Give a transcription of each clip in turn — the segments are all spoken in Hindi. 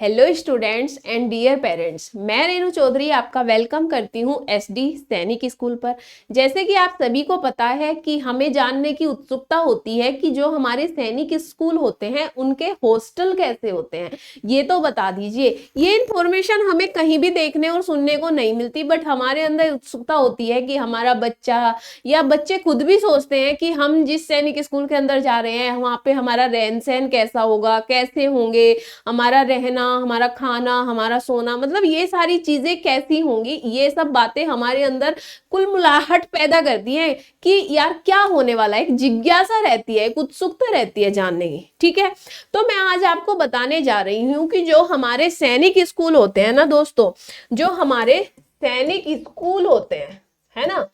Hello students and dear parents, मैं रेणु चौधरी आपका वेलकम करती हूँ एसडी सैनिक स्कूल पर। जैसे कि आप सभी को पता है कि हमें जानने की उत्सुकता होती है कि जो हमारे सैनिक स्कूल होते हैं उनके हॉस्टल कैसे होते हैं, ये तो बता दीजिए। ये इन्फॉर्मेशन हमें कहीं भी देखने और सुनने को नहीं मिलती, बट हमारे अंदर उत्सुकता होती है कि हमारा बच्चा या बच्चे खुद भी सोचते हैं कि हम जिस सैनिक स्कूल के अंदर जा रहे हैं वहाँ पे हमारा रहन सहन कैसा होगा, कैसे होंगे, हमारा रहना, हमारा खाना, हमारा सोना, मतलब ये सारी चीजें कैसी होंगी। ये सब बातें हमारे अंदर कुलमुलाहट पैदा करती हैं कि यार क्या होने वाला है। एक जिज्ञासा रहती है, एक उत्सुकता रहती है जानने की। ठीक है, तो मैं आज आपको बताने जा रही हूँ कि जो हमारे सैनिक स्कूल होते हैं ना दोस्तों, जो हमारे सैनिक स्कूल होते हैं, है ना,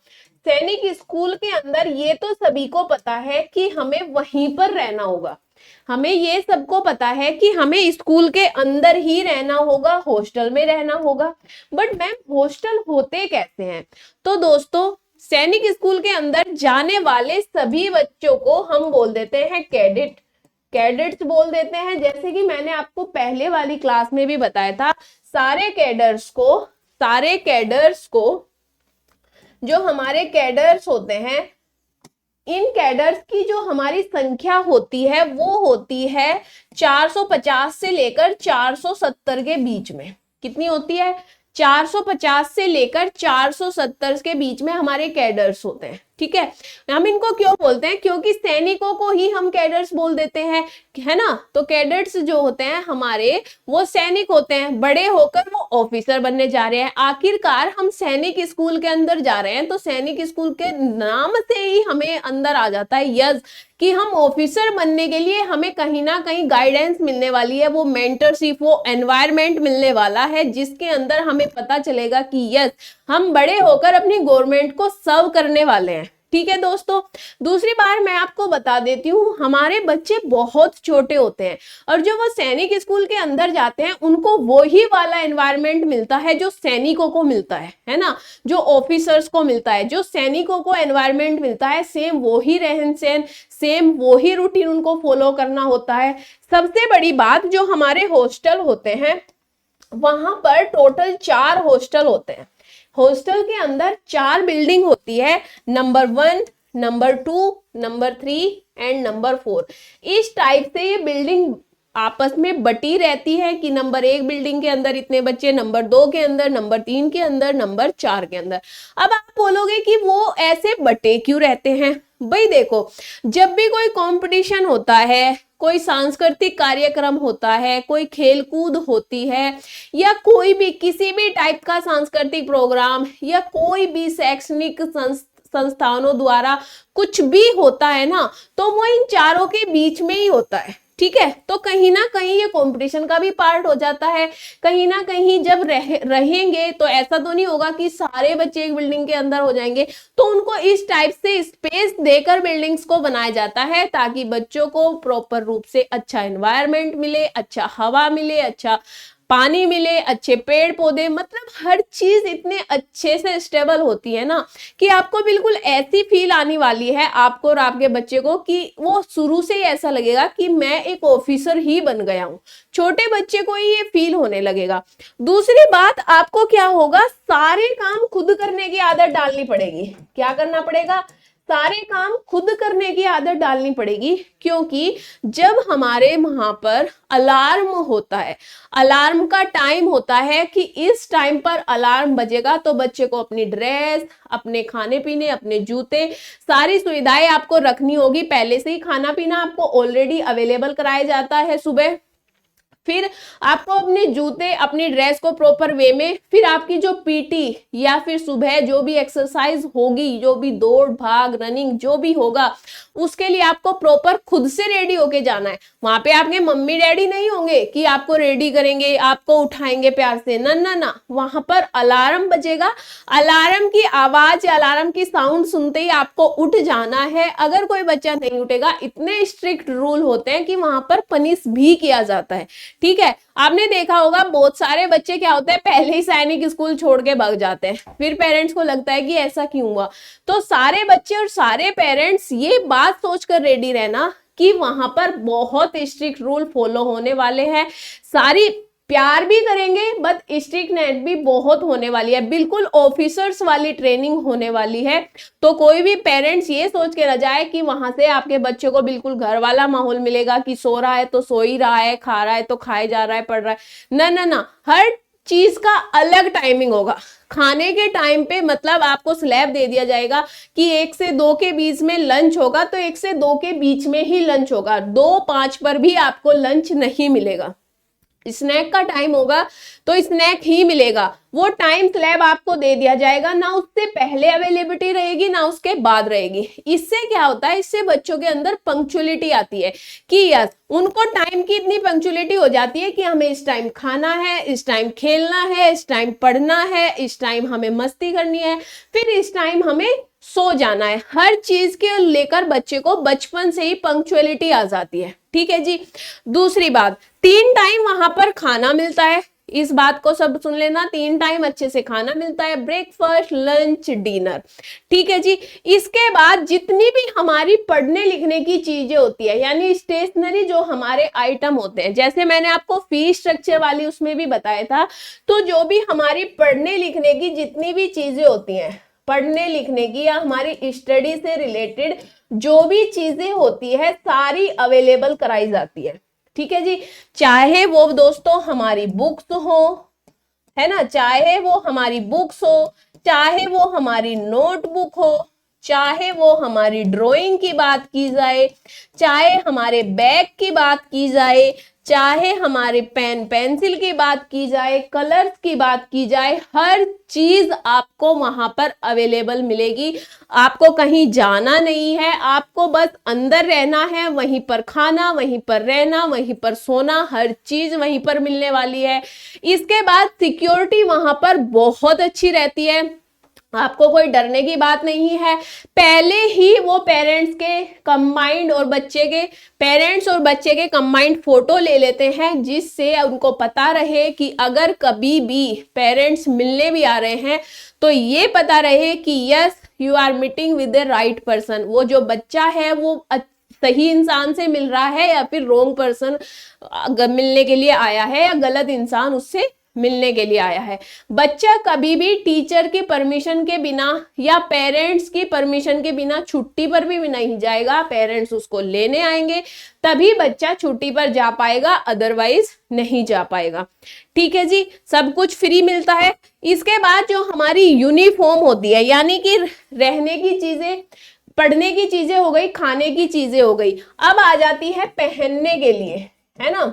सैनिक स्कूल के अंदर ये तो सभी को पता है कि हमें वहीं पर रहना होगा। हमें ये सबको पता है कि हमें स्कूल के अंदर ही रहना होगा, हॉस्टल में रहना होगा। बट मैम हॉस्टल होते कैसे हैं? तो दोस्तों, सैनिक स्कूल के अंदर जाने वाले सभी बच्चों को हम बोल देते हैं कैडेट, कैडेट्स बोल देते हैं। जैसे कि मैंने आपको पहले वाली क्लास में भी बताया था, सारे कैडर्स को जो हमारे कैडर्स होते हैं, इन कैडर्स की जो हमारी संख्या होती है वो होती है 450 से लेकर 470 के बीच में। कितनी होती है? 450 से लेकर 470 के बीच में हमारे कैडर्स होते हैं। ठीक है, हम इनको क्यों बोलते हैं? क्योंकि सैनिकों को ही हम कैडर्स बोल देते हैं, है ना। तो कैडेट्स जो होते हैं हमारे, वो सैनिक होते हैं, बड़े होकर वो ऑफिसर बनने जा रहे हैं। आखिरकार हम सैनिक स्कूल के अंदर जा रहे हैं, तो सैनिक स्कूल के नाम से ही हमें अंदर आ जाता है यस कि हम ऑफिसर बनने के लिए हमें कहीं ना कहीं गाइडेंस मिलने वाली है, वो मेंटरशिप, वो एनवायरमेंट मिलने वाला है, जिसके अंदर हमें पता चलेगा कि यस हम बड़े होकर अपनी गवर्नमेंट को सर्व करने वाले हैं। ठीक है दोस्तों, दूसरी बार मैं आपको बता देती हूँ, हमारे बच्चे बहुत छोटे होते हैं और जो वो सैनिक स्कूल के अंदर जाते हैं उनको वही वाला एनवायरमेंट मिलता है जो सैनिकों को मिलता है ना, जो ऑफिसर्स को मिलता है, जो सैनिकों को एनवायरमेंट मिलता है, सेम वही रहन सहन, सेम वही रूटीन उनको फॉलो करना होता है। सबसे बड़ी बात, जो हमारे हॉस्टल होते हैं वहां पर टोटल 4 हॉस्टल होते हैं। हॉस्टल के अंदर 4 बिल्डिंग होती है, number 1, number 2, number 3 and number 4। इस टाइप से ये बिल्डिंग आपस में बटी रहती है कि नंबर 1 बिल्डिंग के अंदर इतने बच्चे, नंबर 2 के अंदर, नंबर 3 के अंदर, नंबर 4 के अंदर। अब आप बोलोगे कि वो ऐसे बटे क्यों रहते हैं? भाई देखो, जब भी कोई कंपटीशन होता है, कोई सांस्कृतिक कार्यक्रम होता है, कोई खेलकूद होती है, या कोई भी किसी भी टाइप का सांस्कृतिक प्रोग्राम, या कोई भी शैक्षणिक संस्थानों द्वारा कुछ भी होता है ना, तो वो इन चारों के बीच में ही होता है। ठीक है, तो कहीं ना कहीं ये कंपटीशन का भी पार्ट हो जाता है। कहीं ना कहीं जब रहेंगे तो ऐसा तो नहीं होगा कि सारे बच्चे एक बिल्डिंग के अंदर हो जाएंगे, तो उनको इस टाइप से स्पेस देकर बिल्डिंग्स को बनाया जाता है ताकि बच्चों को प्रॉपर रूप से अच्छा एनवायरनमेंट मिले, अच्छा हवा मिले, अच्छा पानी मिले, अच्छे पेड़ पौधे, मतलब हर चीज इतने अच्छे से स्टेबल होती है ना कि आपको बिल्कुल ऐसी फील आने वाली है, आपको और आपके बच्चे को, कि वो शुरू से ही ऐसा लगेगा कि मैं एक ऑफिसर ही बन गया हूं। छोटे बच्चे को ही ये फील होने लगेगा। दूसरी बात, आपको क्या होगा, सारे काम खुद करने की आदत डालनी पड़ेगी। क्या करना पड़ेगा? सारे काम खुद करने की आदत डालनी पड़ेगी, क्योंकि जब हमारे वहां पर अलार्म होता है, अलार्म का टाइम होता है कि इस टाइम पर अलार्म बजेगा, तो बच्चे को अपनी ड्रेस, अपने खाने पीने, अपने जूते, सारी सुविधाएं आपको रखनी होगी। पहले से ही खाना पीना आपको ऑलरेडी अवेलेबल कराया जाता है सुबह। फिर आपको अपने जूते, अपनी ड्रेस को प्रॉपर वे में, फिर आपकी जो पीटी या फिर सुबह जो भी एक्सरसाइज होगी, जो भी दौड़ भाग रनिंग जो भी होगा, उसके लिए आपको प्रॉपर खुद से रेडी होके जाना है। वहां पे आपके मम्मी डैडी नहीं होंगे कि आपको रेडी करेंगे, आपको उठाएंगे प्यार से, ना ना ना, वहां पर अलार्म बजेगा। अलार्म की आवाज, अलार्म की साउंड सुनते ही आपको उठ जाना है। अगर कोई बच्चा नहीं उठेगा, इतने स्ट्रिक्ट रूल होते हैं कि वहां पर पनिश भी किया जाता है। ठीक है, आपने देखा होगा बहुत सारे बच्चे क्या होते हैं, पहले ही सैनिक स्कूल छोड़ के भाग जाते हैं, फिर पेरेंट्स को लगता है कि ऐसा क्यों हुआ। तो सारे बच्चे और सारे पेरेंट्स ये बात सोचकर रेडी रहना कि वहां पर बहुत स्ट्रिक्ट रूल फॉलो होने वाले हैं। सारी प्यार भी करेंगे, बट स्ट्रिक्टनेस भी बहुत होने वाली है, बिल्कुल ऑफिसर्स वाली ट्रेनिंग होने वाली है। तो कोई भी पेरेंट्स ये सोच के न जाए कि वहां से आपके बच्चे को बिल्कुल घर वाला माहौल मिलेगा कि सो रहा है तो सो ही रहा है, खा रहा है तो खाए जा रहा है, पढ़ रहा है, ना ना ना, हर चीज का अलग टाइमिंग होगा। खाने के टाइम पे मतलब आपको स्लैब दे दिया जाएगा कि 1 से 2 के बीच में लंच होगा, तो 1 से 2 के बीच में ही लंच होगा, 2-5 पर भी आपको लंच नहीं मिलेगा। स्नैक का टाइम होगा तो स्नैक ही मिलेगा, वो टाइम स्लैब आपको दे दिया जाएगा, ना उससे पहले अवेलेबिलिटी रहेगी ना उसके बाद रहेगी। इससे क्या होता है, इससे बच्चों के अंदर पंक्चुअलिटी आती है कि यस, उनको टाइम की इतनी पंक्चुअलिटी हो जाती है कि हमें इस टाइम खाना है, इस टाइम खेलना है, इस टाइम पढ़ना है, इस टाइम हमें मस्ती करनी है, फिर इस टाइम हमें सो जाना है। हर चीज के लेकर बच्चे को बचपन से ही पंक्चुअलिटी आ जाती है, ठीक है जी। दूसरी बात, 3 टाइम वहां पर खाना मिलता है, इस बात को सब सुन लेना, 3 टाइम अच्छे से खाना मिलता है, ब्रेकफास्ट, लंच, डिनर, ठीक है जी। इसके बाद जितनी भी हमारी पढ़ने लिखने की चीजें होती है, यानी स्टेशनरी जो हमारे आइटम होते हैं, जैसे मैंने आपको फीस स्ट्रक्चर वाली उसमें भी बताया था, तो जो भी हमारी पढ़ने लिखने की जितनी भी चीजें होती हैं, पढ़ने लिखने की या हमारी स्टडी से रिलेटेड जो भी चीजें होती है सारी अवेलेबल कराई जाती है, ठीक है जी। चाहे वो दोस्तों हमारी बुक्स हो, है ना, चाहे वो हमारी बुक्स हो, चाहे वो हमारी नोटबुक हो, चाहे वो हमारी ड्राइंग की बात की जाए, चाहे हमारे बैग की बात की जाए, चाहे हमारे पेन पेंसिल की बात की जाए, कलर्स की बात की जाए, हर चीज आपको वहां पर अवेलेबल मिलेगी। आपको कहीं जाना नहीं है, आपको बस अंदर रहना है, वहीं पर खाना, वहीं पर रहना, वहीं पर सोना, हर चीज वहीं पर मिलने वाली है। इसके बाद सिक्योरिटी वहां पर बहुत अच्छी रहती है, आपको कोई डरने की बात नहीं है। पहले ही वो पेरेंट्स के कंबाइंड और बच्चे के पेरेंट्स और बच्चे के कंबाइंड फोटो ले लेते हैं, जिससे उनको पता रहे कि अगर कभी भी पेरेंट्स मिलने भी आ रहे हैं तो ये पता रहे कि yes you are meeting with the right person, वो जो बच्चा है वो सही इंसान से मिल रहा है या फिर रॉन्ग पर्सन मिलने के लिए आया है, या गलत इंसान उससे मिलने के लिए आया है। बच्चा कभी भी टीचर की परमिशन के बिना या पेरेंट्स की परमिशन के बिना छुट्टी पर भी नहीं जाएगा, पेरेंट्स उसको लेने आएंगे तभी बच्चा छुट्टी पर जा पाएगा, अदरवाइज नहीं जा पाएगा, ठीक है जी। सब कुछ फ्री मिलता है। इसके बाद जो हमारी यूनिफॉर्म होती है, यानी कि रहने की चीजें, पढ़ने की चीजें हो गई, खाने की चीजें हो गई, अब आ जाती है पहनने के लिए, है ना,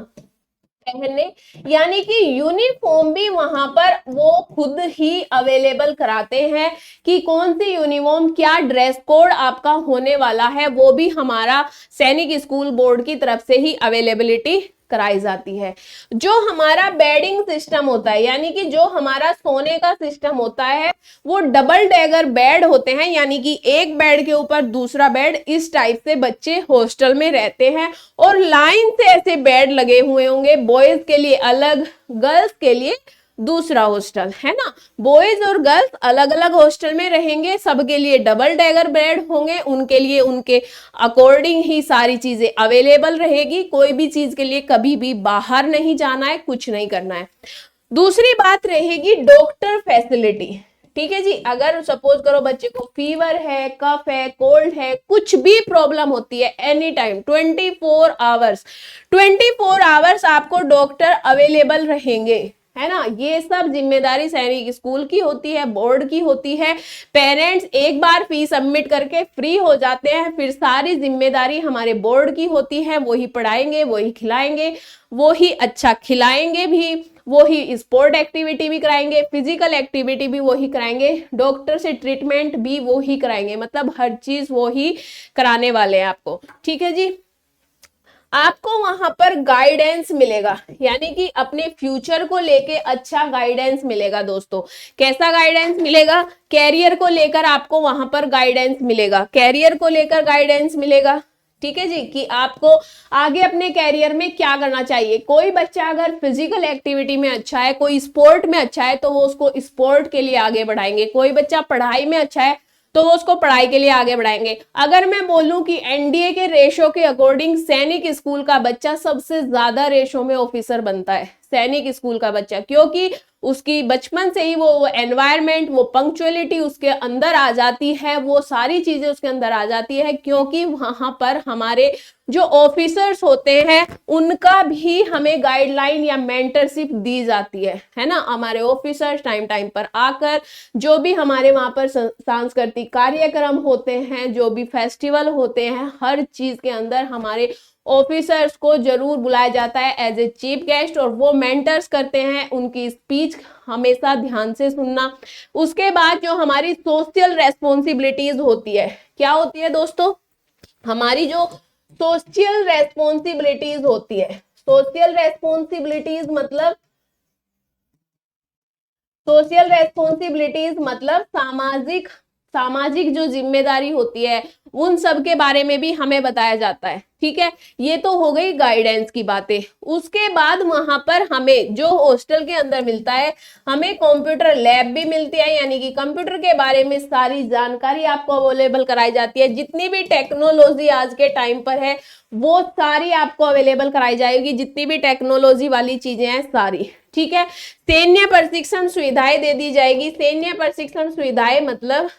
पहनने, यानी कि यूनिफॉर्म भी वहां पर वो खुद ही अवेलेबल कराते हैं कि कौन सी यूनिफॉर्म, क्या ड्रेस कोड आपका होने वाला है, वो भी हमारा सैनिक स्कूल बोर्ड की तरफ से ही अवेलेबिलिटी कराई जाती है। जो हमारा बेडिंग सिस्टम होता है, यानी कि जो हमारा सोने का सिस्टम होता है, वो डबल डैगर बेड होते हैं, यानी कि एक बेड के ऊपर दूसरा बेड, इस टाइप से बच्चे हॉस्टल में रहते हैं और लाइन से ऐसे बेड लगे हुए होंगे, बॉयज के लिए अलग, गर्ल्स के लिए दूसरा हॉस्टल, है ना। बॉयज और गर्ल्स अलग अलग हॉस्टल में रहेंगे, सबके लिए डबल डैगर बेड होंगे, उनके लिए उनके अकॉर्डिंग ही सारी चीजें अवेलेबल रहेगी, कोई भी चीज के लिए कभी भी बाहर नहीं जाना है, कुछ नहीं करना है। दूसरी बात रहेगी डॉक्टर फैसिलिटी, ठीक है जी। अगर सपोज करो बच्चे को फीवर है, कफ है, कोल्ड है, कुछ भी प्रॉब्लम होती है, एनी टाइम 24 आवर्स आपको डॉक्टर अवेलेबल रहेंगे, है ना। ये सब जिम्मेदारी सैनिक स्कूल की होती है, बोर्ड की होती है। पेरेंट्स एक बार फीस सबमिट करके फ्री हो जाते हैं, फिर सारी जिम्मेदारी हमारे बोर्ड की होती है, वही पढ़ाएंगे, वही खिलाएंगे, वो ही अच्छा खिलाएंगे भी, वो ही स्पोर्ट एक्टिविटी भी कराएंगे, फिजिकल एक्टिविटी भी वो ही कराएंगे, डॉक्टर से ट्रीटमेंट भी वो ही कराएंगे, मतलब हर चीज वो ही कराने वाले हैं आपको, ठीक है जी। आपको वहां पर गाइडेंस मिलेगा, यानी कि अपने फ्यूचर को लेके अच्छा गाइडेंस मिलेगा दोस्तों। कैसा गाइडेंस मिलेगा? कैरियर को लेकर आपको वहां पर गाइडेंस मिलेगा, कैरियर को लेकर गाइडेंस मिलेगा, ठीक है जी, कि आपको आगे अपने कैरियर में क्या करना चाहिए। कोई बच्चा अगर फिजिकल एक्टिविटी में अच्छा है, कोई स्पोर्ट में अच्छा है, तो वो उसको स्पोर्ट के लिए आगे बढ़ाएंगे। कोई बच्चा पढ़ाई में अच्छा है तो वो उसको पढ़ाई के लिए आगे बढ़ाएंगे। अगर मैं बोलूं कि एनडीए के रेशो के अकॉर्डिंग सैनिक स्कूल का बच्चा सबसे ज्यादा रेशो में ऑफिसर बनता है, सैनिक स्कूल का बच्चा, क्योंकि उसकी बचपन से ही वो एनवायरनमेंट, वो पंक्चुअलिटी उसके अंदर आ जाती है, वो सारी चीजें उसके अंदर आ जाती है, क्योंकि वहां पर हमारे जो ऑफिसर्स होते हैं उनका भी हमें गाइडलाइन या मेंटरशिप दी जाती है ना। हमारे ऑफिसर्स टाइम टाइम पर आकर जो भी हमारे वहां पर सांस्कृतिक कार्यक्रम होते हैं, जो भी फेस्टिवल होते हैं, हर चीज के अंदर हमारे ऑफिसर्स को जरूर बुलाया जाता है एज ए चीफ गेस्ट, और वो मेंटर्स करते हैं, उनकी स्पीच हमेशा ध्यान से सुनना। उसके बाद जो हमारी सोशल रेस्पॉन्सिबिलिटीज होती है, क्या होती है दोस्तों, हमारी जो सोशल रेस्पॉन्सिबिलिटीज होती है, सोशल रेस्पॉन्सिबिलिटीज मतलब सामाजिक सामाजिक जो जिम्मेदारी होती है उन सब के बारे में भी हमें बताया जाता है। ठीक है, ये तो हो गई गाइडेंस की बातें। उसके बाद वहां पर हमें जो हॉस्टल के अंदर मिलता है, हमें कंप्यूटर लैब भी मिलती है, यानी कि कंप्यूटर के बारे में सारी जानकारी आपको अवेलेबल कराई जाती है। जितनी भी टेक्नोलॉजी आज के टाइम पर है वो सारी आपको अवेलेबल कराई जाएगी, जितनी भी टेक्नोलॉजी वाली चीजें हैं सारी। ठीक है, सैन्य प्रशिक्षण सुविधाएं दे दी जाएगी। सैन्य प्रशिक्षण सुविधाएं मतलब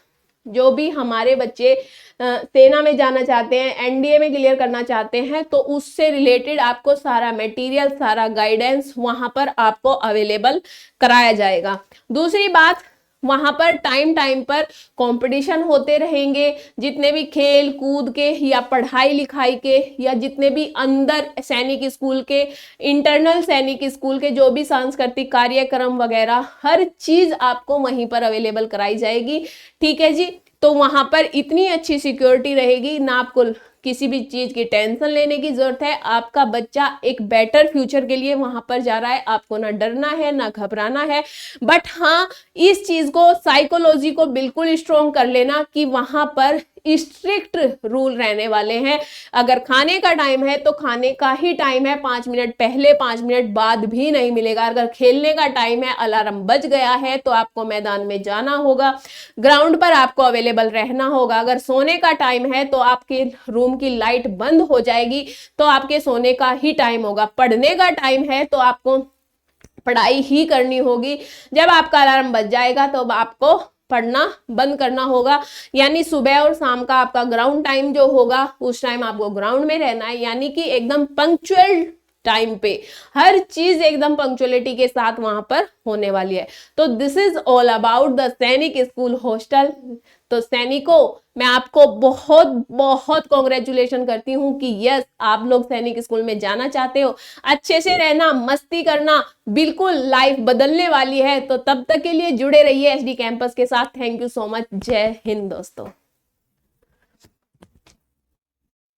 जो भी हमारे बच्चे सेना में जाना चाहते हैं, एनडीए में क्लियर करना चाहते हैं, तो उससे रिलेटेड आपको सारा मटेरियल, सारा गाइडेंस वहां पर आपको अवेलेबल कराया जाएगा। दूसरी बात, वहां पर टाइम टाइम पर कंपटीशन होते रहेंगे, जितने भी खेल कूद के या पढ़ाई लिखाई के या जितने भी अंदर सैनिक स्कूल के, इंटरनल सैनिक स्कूल के जो भी सांस्कृतिक कार्यक्रम वगैरह, हर चीज आपको वहीं पर अवेलेबल कराई जाएगी। ठीक है जी, तो वहां पर इतनी अच्छी सिक्योरिटी रहेगी, ना आपको किसी भी चीज की टेंशन लेने की जरूरत है। आपका बच्चा एक बेटर फ्यूचर के लिए वहां पर जा रहा है, आपको ना डरना है ना घबराना है। बट हाँ, इस चीज को, साइकोलॉजी को बिल्कुल स्ट्रॉन्ग कर लेना कि वहां पर स्ट्रिक्ट रूल रहने वाले हैं। अगर खाने का टाइम है तो खाने का ही टाइम है, 5 मिनट पहले 5 मिनट बाद भी नहीं मिलेगा। अगर खेलने का टाइम है, अलार्म बज गया है तो आपको मैदान में जाना होगा, ग्राउंड पर आपको अवेलेबल रहना होगा। अगर सोने का टाइम है तो आपके रूम की लाइट बंद हो जाएगी, तो आपके सोने का ही टाइम होगा। पढ़ने का टाइम है तो आपको पढ़ाई ही करनी होगी। जब आपका अलार्म बज जाएगा तो आपको पढ़ना बंद करना होगा, यानी सुबह और शाम का आपका ग्राउंड टाइम जो होगा उस टाइम आपको ग्राउंड में रहना है, यानी कि एकदम पंक्चुअल टाइम पे हर चीज एकदम पंक्चुअलिटी के साथ वहां पर होने वाली है। तो this is all about the सैनिक स्कूल हॉस्टल। तो सैनिकों, मैं आपको बहुत बहुत कॉन्ग्रेचुलेशन करती हूं कि यस, आप लोग सैनिक स्कूल में जाना चाहते हो। अच्छे से रहना, मस्ती करना, बिल्कुल लाइफ बदलने वाली है। तो तब तक के लिए जुड़े रहिए एचडी कैंपस के साथ। Thank you so much. जय हिंद दोस्तों।